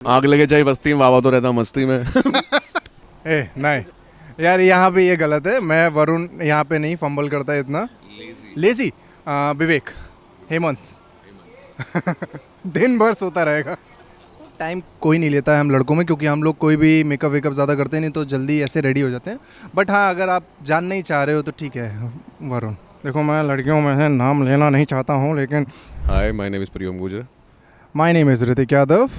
आग लगे चाहे बस्ती में, बाबा तो रहता मस्ती में। ए नहीं यार, यहाँ पे ये गलत है। मैं वरुण यहाँ पे नहीं फंबल करता है इतना। लेजी विवेक, हेमंत। दिन भर सोता रहेगा। टाइम कोई नहीं लेता है हम लड़कों में, क्योंकि हम लोग कोई भी मेकअप वेकअप ज़्यादा करते नहीं, तो जल्दी ऐसे रेडी हो जाते हैं। बट हाँ, अगर आप जान नहीं चाह रहे हो तो ठीक है वरुण। देखो, मैं लड़कियों में से नाम लेना नहीं चाहता हूँ, लेकिन हाय, माय नेम इज प्रियम गुजर। My name is Hrithik Yadav.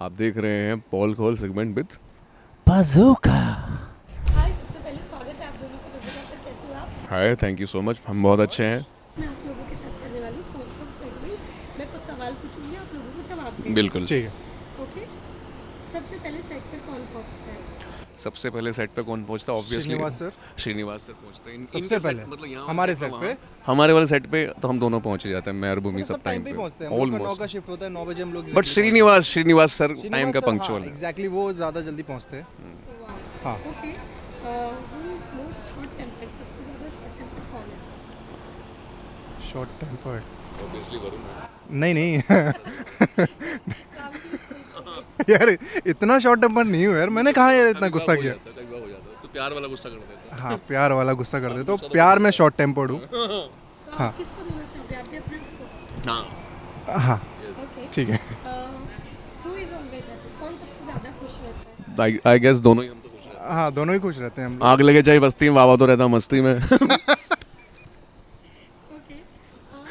आप देख रहे हैं पॉल खोल सेगमेंट विद बाज़ूका। हाय, सबसे पहले स्वागत है आप दोनों का विजिट पर। कैसे हो आप? हाय, थैंक यू सो मच, हम बहुत अच्छे हैं। मैं आप लोगों के साथ करने वाली हूँ फोन सेगमेंट। मैं कुछ सवाल पूछूंगी, आप लोगों को जवाब देंगे। बिल्कुल ठीक है। ओके। सबसे पहले सेट पर कौन पहुंचता है? सबसे पहले सेट पे कौन पहुंचता है? Obviously Srinivas sir. Srinivas sir पहुंचते हैं सबसे इनके पहले set, मतलब यहाँ हमारे से सेट पे। हमारे वाले सेट पे तो हम दोनों पहुंच ही जाते हैं, मैं और भूमि सब टाइम पे पे पहुंचते हैं। हम लोग का 9 ऑलमोस्ट। का शिफ्ट होता है, 9 बजे हम लोग। बट श्रीनिवास सर टाइम का पंक्चुअल है। एग्जैक्टली, वो ज़्यादा जल्दी पहुंचते हैं। हाँ। Okay. Who is most short tempered? सबसे ज़्यादा शॉर्ट टेम्पर्ड कौन है? Short tempered? ऑब्वियसली वरुण। नहीं यार, इतना शॉर्ट टेम्पर नहीं हूँ यार। मैंने कहा यार इतना गुस्सा किया। कई बार हो जाता है तो प्यार वाला गुस्सा कर देता है। हाँ, प्यार वाला गुस्सा कर दे तो प्यार में शॉर्ट टेम्पर्ड हूँ। तो आप किसको देना चाहोगे? आप भी अपने को? हाँ, हाँ ओके। ठीक है। Who is always happy? कौन सबसे ज़्यादा खुश रहता है? आई गेस दोनों ही हम तो खुश हैं। हाँ, दोनों ही खुश रहते हैं हम लोग। आग लगे चाहे बस्ती में, बाबा तो रहता मस्ती में। Okay. Who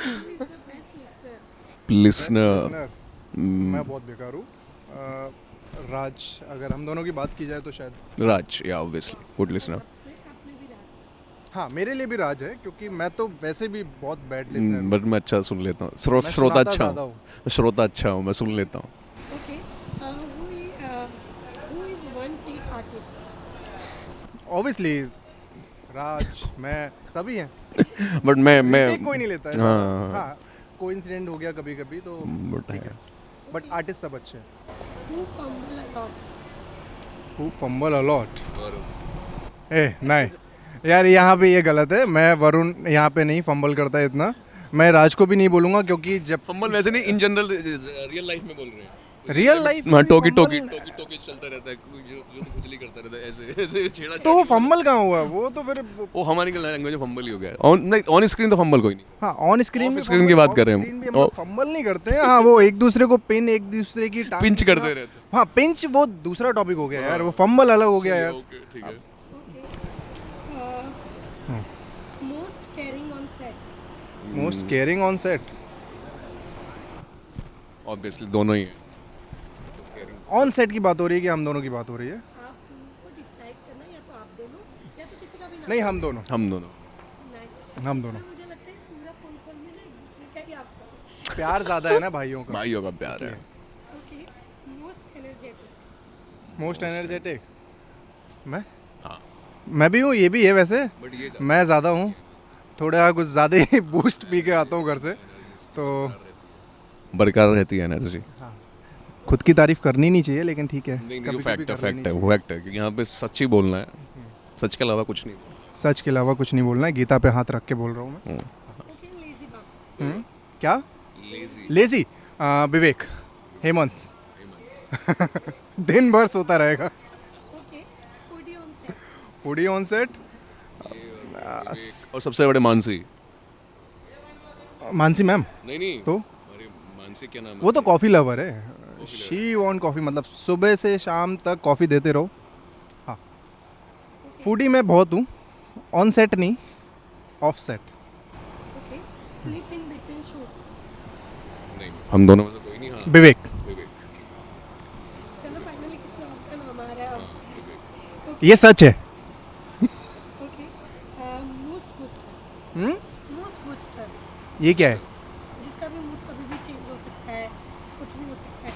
is the best listener? Listener Listener, मैं बहुत बेकार हूँ। राज, अगर हम दोनों की बात की जाए तो शायद। राज, या ऑब्वियसली गुड लिसनर। आपने भी राज। हाँ, मेरे लिए भी राज है, क्योंकि मैं तो वैसे भी बहुत बैड लिसनर हूँ। बट मैं अच्छा सुन लेता हूँ। मैं श्रोता सुनाता अच्छा ज़्यादा हूँ। श्रोता अच्छा हूँ, मैं सुन लेता हूँ। Okay. Who is one take artist? Obviously Raj, मैं, सभी हैं। बट मैं टेक कोई नहीं लेता है। हाँ। हाँ, कोइंसिडेंट हो गया कभी कभी तो But ठीक है। बट आर्टिस्ट सब अच्छे हैं। Who fumble a lot? Who fumble a lot? ए नहीं यार, यहाँ पे ये गलत है। मैं वरुण यहाँ पे नहीं फंबल करता है इतना। मैं राज को भी नहीं बोलूँगा, क्योंकि जब फंबल वैसे नहीं, इन जनरल रियल लाइफ में बोल रहे हैं। रियल लाइफ हाँ, टोकी चलता रहता है, जो तो खुजली करता रहता है, ऐसे ऐसे छेड़ा तो वो फंबल कहाँ हुआ? वो तो फिर वो हमारी लैंग्वेज में फंबल ही हो गया है। ऑन स्क्रीन तो फंबल कोई नहीं। हाँ, ऑन स्क्रीन Off screen की बात कर रहे हैं हम। हम फंबल नहीं करते हैं। हाँ, वो एक दूसरे को पिन, एक दूसरे की टांग पिंच खींचना। करते रहते हैं। हाँ, पिंच वो दूसरा टॉपिक हो गया यार। वो फंबल अलग हो गया यार। ओके, ठीक है। Okay. Most caring on set. Most caring on set? Obviously दोनों ही हैं। ऑन सेट की बात हो रही है कि हम दोनों की बात हो रही है? आप को डिसाइड करना, या तो आप दोनों या तो किसी का भी नाम। नहीं, हम दोनों। हम दोनों। Nice. हम दोनों। मुझे लगता है पूरा फोन कॉल में ना एक दूसरे का ही आपका। प्यार ज्यादा है ना भाइयों का। भाइयों का प्यार है। Okay. Most energetic. Most energetic? मैं हाँ, मैं भी हूँ, ये भी है वैसे। बट ये मैं ज़्यादा हूँ, थोड़ा कुछ ज़्यादा ही बूस्ट पी के आता हूँ घर से, तो बरकरार रहती है एनर्जी। खुद की तारीफ करनी नहीं चाहिए, लेकिन ठीक है। नहीं, कभी-कभी फैक्ट है, कर फैक्ट लेनी है, वो फैक्ट है, क्योंकि यहाँ पे सच ही बोलना है। सच के अलावा कुछ नहीं। चाहिए। सच के अलावा कुछ नहीं बोलना है। गीता पे हाथ रख के बोल रहा हूँ मैं। Okay. Lazy bum. क्या? लेजी विवेक, हेमंत। दिन भर सोता रहेगा। Okay. Foodie on set. Foodie on set? और सबसे बड़े मानसी। मानसी मैम। नहीं तो अरे मानसी क्या नाम है? वो तो कॉफ़ी लवर है। शी वॉन्ट कॉफ़ी, मतलब सुबह से शाम तक कॉफ़ी देते रहो। हाँ, फूडी मैं बहुत हूँ। ऑन सेट नहीं, of set. Okay. Sleep in between shoot. नहीं, हम दोनों में से कोई नहीं। हाँ, विवेक। विवेक। चलो फाइनली किसी और का नाम आ रहा है अब। ये सच है। Okay. Most booster. Most booster. ये क्या है? जिसका भी मूड कभी भी चेंज हो सकता है, कुछ भी हो सकता है।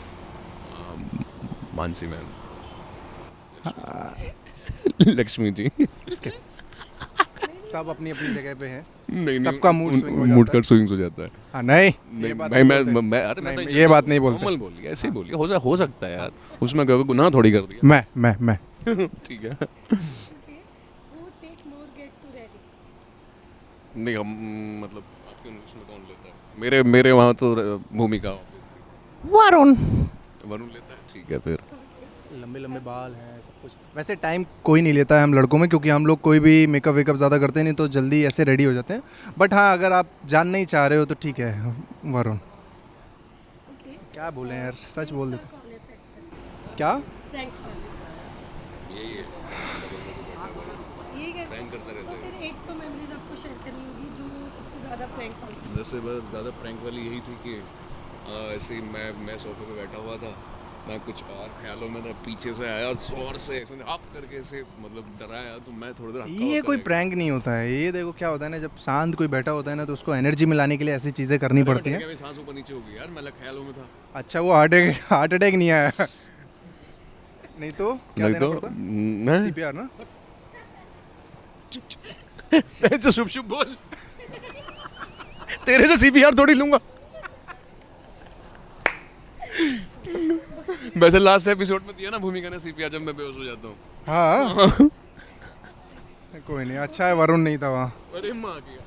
मानसी मैम। लक्ष्मी जी। सब अपनी अपनी जगह पे हैं। नहीं, सबका mood swing हो जाता मूड है। का स्विंग हो जाता है। हाँ, नहीं, नहीं, ये बात मैं नहीं मैं बोलते। मैं अरे मैं नहीं, तो ये बात नहीं बोलते। नॉर्मल बोलिए, ऐसे ही बोलिए, हो सकता है यार, उसमें कोई गुनाह थोड़ी कर दिया। मैं ठीक है। Okay. Who take more get to ready? नहीं, हम मतलब आपके उसमें कौन लेता है? मेरे वहाँ तो भूमिका ऑब्वियसली वरुण। वरुण लेता है। ठीक है फिर लंबे लंबे बाल हैं सब कुछ। वैसे टाइम कोई नहीं लेता है हम लड़कों में, क्योंकि हम लोग कोई भी मेकअप वेकअप ज़्यादा करते नहीं, तो जल्दी ऐसे रेडी हो जाते हैं। बट हाँ, अगर आप जान नहीं चाह रहे हो तो ठीक है वरुण। ओके क्या बोले यार, सच बोल देते। कौन है सेट पर क्या? प्रैंक्स वाले यही है ये क्या प्रैंक करता रहता तो फिर एक तो मेमोरीज आपको शेयर करनी होगी जो सबसे ज़्यादा प्रैंक वाली है। जैसे बस ज़्यादा प्रैंक वाली यही थी कि ऐसे ही मैं सोफे पे बैठा हुआ था, मैं कुछ और ख्यालों में था, पीछे से आया और जोर से ऐसे आप करके ऐसे मतलब डराया, तो मैं थोड़ी देर हक्का ये बक्का कोई रह प्रैंक नहीं होता है। ये देखो क्या होता है ना, जब शांत कोई बैठा होता है ना, तो उसको एनर्जी मिलाने के लिए ऐसी चीज़ें करनी गया। पड़ती हैं। मेरी सांस ऊपर नीचे हो गई यार, मैं अलग ख्यालों में था। अच्छा, वो हार्ट अटैक नहीं आया? नहीं तो क्या नहीं देना तो पड़ता? मैं सीपीआर ना? तो शुभ शुभ बोल तेरे से सीपीआर थोड़ी लूंगा। वैसे लास्ट एपिसोड में दिया ना भूमिका ने सीपीआर, जब मैं बेहोश हो जाता हूँ। हाँ कोई नहीं, अच्छा है वरुण नहीं था वहाँ। अरे माँ की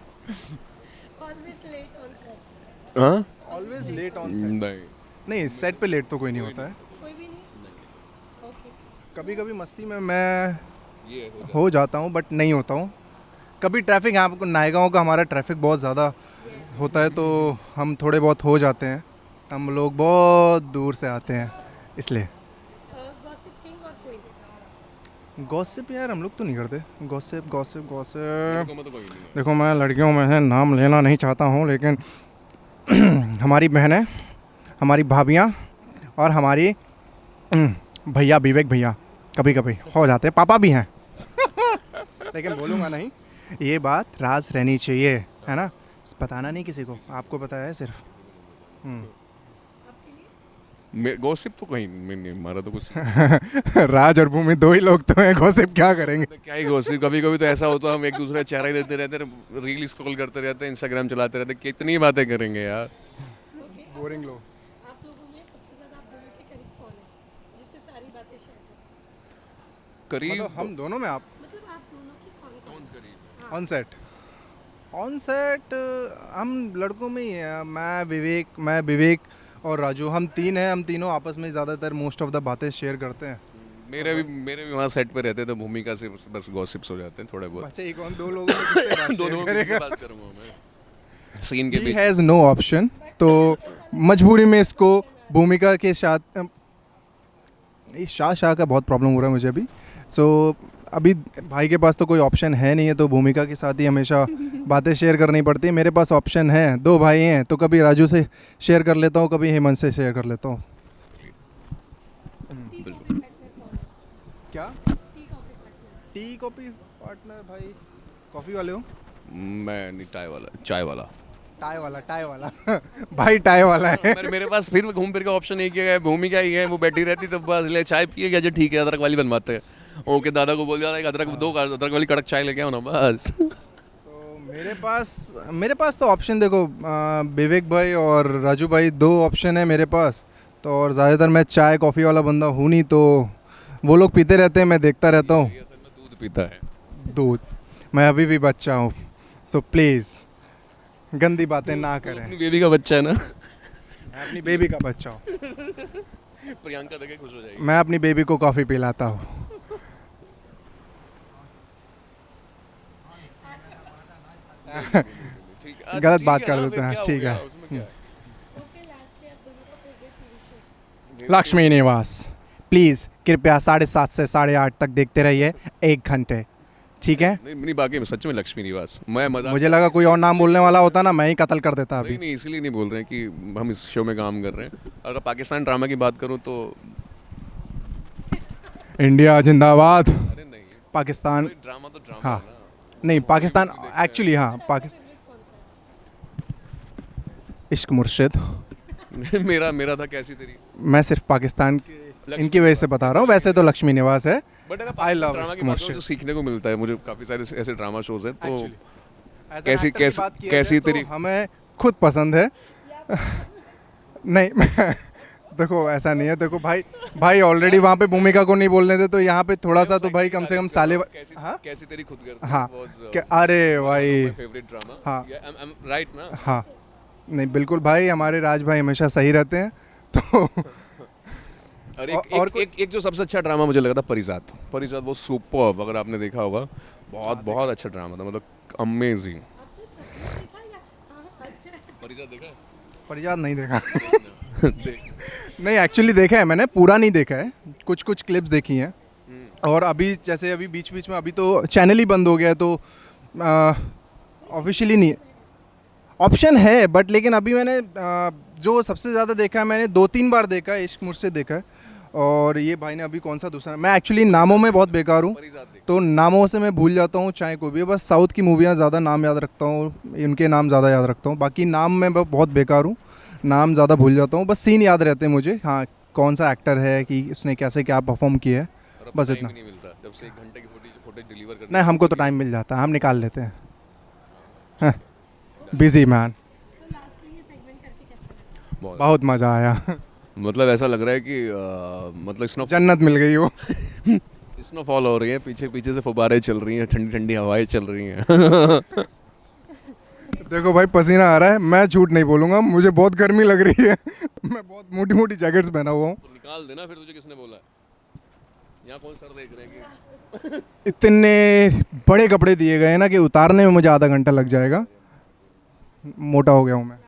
ऑलवेज लेट ऑन सेट हाँ ऑलवेज लेट ऑन। नहीं नहीं, सेट पे लेट तो कोई नहीं होता है। कोई भी नहीं ओके कभी कभी मस्ती में मैं ये हो जाता हूँ, बट नहीं होता हूँ। कभी ट्रैफिक, यहाँ पर नायगांव का हमारा ट्रैफिक बहुत ज़्यादा होता है, तो हम थोड़े बहुत हो जाते हैं। हम लोग बहुत दूर से आते हैं इसलिए। गॉसिप किंग और कोई गॉसिप यार हम लोग तो नहीं करते। गॉसिप गॉसिप गॉसिप मैं तो कोई नहीं। देखो, मैं लड़कियों में है नाम लेना नहीं चाहता हूँ, लेकिन हमारी बहनें, हमारी भाभियाँ और हमारी भैया, विवेक भैया कभी कभी हो जाते हैं। पापा भी हैं लेकिन बोलूँगा नहीं। ये बात राज रहनी चाहिए, है ना? बताना नहीं किसी को, आपको पता है सिर्फ। आपके लिए गॉसिप तो कहीं नहीं, हमारा तो कुछ राज और भूमि दो ही लोग तो हैं, गॉसिप क्या करेंगे? क्या ही गॉसिप। कभी कभी तो ऐसा होता है हम एक दूसरे का चेहरा ही देते रहते हैं, रील स्क्रॉल करते रहते हैं, इंस्टाग्राम चलाते रहते हैं, कितनी बातें करेंगे यार। ओके बोरिंग लोग। आप लोगों में सबसे ज़्यादा आप दोनों के करीब कौन है जिससे सारी बातें शेयर करें करीब मतलब हम दोनों में आप मतलब आप दोनों की कौन कौन करीब ऑन सेट हम लड़कों में ही हैं। मैं विवेक और राजू, हम तीन हैं। हम तीनों आपस में ज़्यादातर मोस्ट ऑफ द बातें शेयर करते हैं। मेरे भी वहाँ सेट पे रहते तो भूमिका से बस गॉसिप्स हो जाते हैं थोड़े बहुत। बच्चे ही कौन, दो लोगों में किससे बात दोनों शेयर में करेगा? बात करूँगा मैं सीन के He beach. has no option, तो मजबूरी में इसको भूमिका के साथ इस शाह का बहुत प्रॉब्लम हो रहा है मुझे अभी। सो अभी भाई के पास तो कोई ऑप्शन है नहीं है, तो भूमिका के साथ ही हमेशा बातें शेयर करनी पड़ती है। मेरे पास ऑप्शन है, दो भाई हैं, तो कभी राजू से शेयर कर लेता हूँ, कभी हेमंत से शेयर कर लेता हूँ। टी कॉफी पार्टनर कौन है क्या? Tea coffee partner tea coffee partner भाई, कॉफ़ी वाले हो? मैं नहीं, चाय वाला टाई वाला भाई टाई वाला है। मेरे पास फिर घूम फिर के ऑप्शन एक ही है, भूमिका ही है। वो बैठी रहती तो बस ले चाय पिए गया, जो ठीक है अदरक वाली बनवाते हैं। ओके, दादा को बोल दिया एक अदरक, दो अदरक वाली कड़क चाय लेके आओ ना बस। तो मेरे पास तो ऑप्शन देखो, विवेक भाई और राजू भाई, दो ऑप्शन है मेरे पास। तो और ज़्यादातर मैं चाय कॉफ़ी वाला बंदा हूँ नहीं, तो वो लोग पीते रहते हैं, मैं देखता रहता हूँ। ये असल में दूध पीता है। दूध, मैं अभी भी बच्चा हूँ, सो प्लीज़ गंदी बातें ना करें। अपनी बेबी का बच्चा है ना। मैं अपनी बेबी का बच्चा हूँ, प्रियंका देखे खुश हो जाएगी। मैं अपनी बेबी को कॉफ़ी पिलाता हूँ। ठीक है, गलत ठीक बात है कर ना, देते फिर हैं, क्या हो ठीक गया, है। उसमें क्या है? ओके लास्टली आप दोनों का फेवरेट टीवी शो लक्ष्मी निवास, प्लीज़ कृपया 7:30 से 8:30 तक देखते रहिए, 1 घंटे, ठीक है? नहीं बाकी में सच में लक्ष्मी निवास, मैं मजाक मुझे लगा कोई और नाम बोलने वाला होता ना, मैं ही कत्ल कर देता अभी। नहीं इसलिए नहीं बोल रहे हैं कि हम इस शो में काम कर रहे हैं। अगर पाकिस्तान ड्रामा की बात करूं तो इंडिया जिंदाबाद। अरे नहीं, पाकिस्तान, ड्रामा तो ड्रामा हाँ है ना। नहीं, पाकिस्तान एक्चुअली, हाँ पाकिस्तान। इश्क मुर्शिद, मेरा था कैसी तेरी। मैं सिर्फ पाकिस्तान के इनकी वजह से बता रहा हूँ, वैसे तो लक्ष्मी निवास है। बट अगर I love ड्रामा इश्क की बात मुर्शिद। करूं तो सीखने को मिलता है मुझे, काफी सारे ऐसे ड्रामा शोज हैं। तो As an कैसी- actor की कैसी- बात किया कैसी जाए तो तेरी- हमें खुद पसंद है। नहीं देखो ऐसा नहीं है, देखो भाई ऑलरेडी वहाँ पे भूमिका को नहीं बोलने दे, तो यहाँ पे थोड़ा सा तो भाई कम से कम साले। हाँ कैसी तेरी खुद गर्ल हाँ अरे भाई, फेवरेट ड्रामा। हाँ। राइट ना। हाँ नहीं बिल्कुल भाई, हमारे राज भाई हमेशा सही रहते हैं, तो और और एक जो सबसे अच्छा ड्रामा मुझे लगा था परिजात। परिजात वो सुपर, अगर आपने देखा होगा, बहुत अच्छा ड्रामा था, मतलब अमेजिंग। आपने सच में देखा या? हाँ, अच्छा। परिजात देखा है? परिजात नहीं देखा देख। नहीं एक्चुअली देखा है मैंने, पूरा नहीं देखा है, कुछ कुछ क्लिप्स देखी हैं। और अभी जैसे अभी बीच बीच में अभी तो चैनल ही बंद हो गया है, तो ऑफिशियली नहीं ऑप्शन है, बट लेकिन अभी मैंने जो सबसे ज़्यादा देखा है, मैंने 2-3 बार देखा है, इश्क मुझसे देखा है। और ये भाई ने अभी कौन सा दूसरा, मैं एक्चुअली नामों में बहुत बेकार हूँ, परिजात देख। तो नामों से मैं भूल जाता हूँ, चाहे कोई भी, बस साउथ की मूवियाँ ज़्यादा नाम याद रखता हूँ, इनके नाम ज़्यादा याद रखता हूँ, बाकी नाम में बहुत बेकार हूँ, नाम ज़्यादा भूल जाता हूँ, बस सीन याद रहते हैं मुझे, हाँ कौन सा एक्टर है कि उसने कैसे क्या परफॉर्म किया है, और अब बस टाइम इतना। भी नहीं मिलता, जब से 1 घंटे की फुटेज डिलीवर करनी नहीं हमको तो टाइम मिल जाता है, हम निकाल लेते हैं। Busy man. सो लास्टली ये सेगमेंट करके कैसा लगा? बहुत मज़ा आया। मतलब ऐसा लग रहा है कि मतलब जन्नत मिल गई वो। स्नोफॉल हो रही है, पीछे पीछे से फुब्बारें चल रही हैं, ठंडी ठंडी हवाएं चल रही हैं। देखो भाई पसीना आ रहा है, मैं झूठ नहीं बोलूँगा, मुझे बहुत गर्मी लग रही है। मैं बहुत मोटी मोटी जैकेट्स पहना हुआ हूँ। तो निकाल देना फिर, तुझे किसने बोला है? यहाँ कौन सर देख रहे हैं कि इतने बड़े कपड़े दिए गए हैं ना कि उतारने में मुझे आधा घंटा लग जाएगा, मोटा हो गया हूँ मैं।